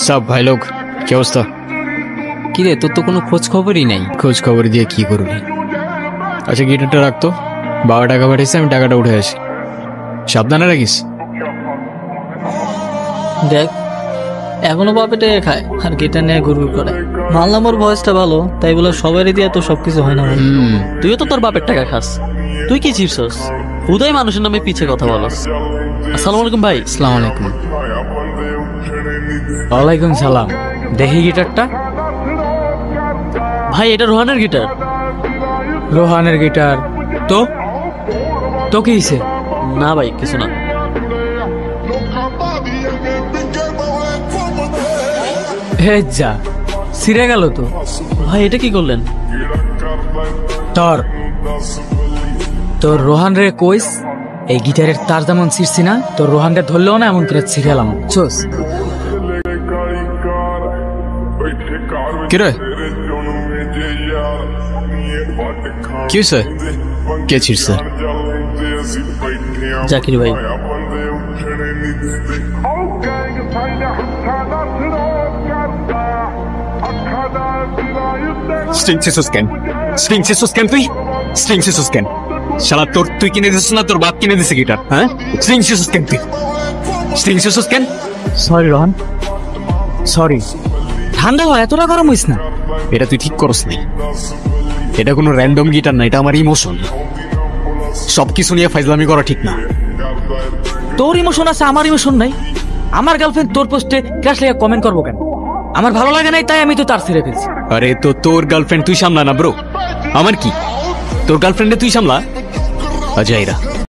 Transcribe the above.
সব ভাই লোক কি অবস্থা? কি রে, তোর তো কোনো খোঁজ খবরই নাই। খোঁজ খবর দিয়ে কি করবি? আচ্ছা গিটারটা রাখতো, বাবা টাকা পাঠিয়েছে, আমি টাকাটা উঠে আসি। সাবধানে রাখিস। দেখ, এখনো বাপেটে খায় আর গিটার নিয়ে ঘুরঘুর করে। মানলাম ওর ভয়েসটা ভালো, তাই বলে সবারই দিয়ে তো সবকিছু হয় না ভাই। তুইও তো তোর বাপের টাকা খাস, তুই কি চিপছস? উদয় মানুষের নামে পিছে কথা বলস। আসসালামু আলাইকুম ভাই। আসসালামু আলাইকুম। ওয়ালাইকুম সালাম। দেখি গিটারটা। ভাই এটা রোহানের গিটার। রোহানের গিটার? তো তো কি হইছে? না ভাই কিছু না। হে যা, ছিঁড়ে গেল তো। ভাই এটা কি করলেন? তোর তোর রোহান রে কইস এই গিটারের তার যেমন ছিঁড়ছি না, তোর রোহান রে ধরলেও না এমন করে ছিঁড়ালাম। চোস কিরে কি হয়েছে? কে ছিঁড়ছে? জাকির ভাই। স্ট্রিং সিসুস কেন? স্ট্রিং সিসুস কেন? তুই স্ট্রিং সিসুস কেন? শালা তুই কিনে দিছিস না তোর বাপ কিনে দিছে গিটার? হ্যাঁ, স্ট্রিং সিসুস কেন তুই? স্ট্রিং সিসুস কেন? Sorry Rohan, sorry. ঠান্ডা হয়, এতটা গরম হইস না। এটা তুই ঠিক করস নাই। এটা কোনো র্যান্ডম গিটার না, এটা আমার ইমোশন। সবকিছু নিয়ে ফাইজলামি করা ঠিক না। তোর ইমোশন আছে, আমার ইমোশন নাই। আমার গার্লফ্রেন্ড তোর পোস্টে ক্রাশ লেগে কমেন্ট করবো কেন? আমার ভালো লাগে নাই তাই আমি তো তার ছেড়ে ফেলছি। আরে তো তোর গার্লফ্রেন্ড তুই সামলা না ব্রো। আমার কি, তোর গার্লফ্রেন্ডে তুই সামলা। অজয়রা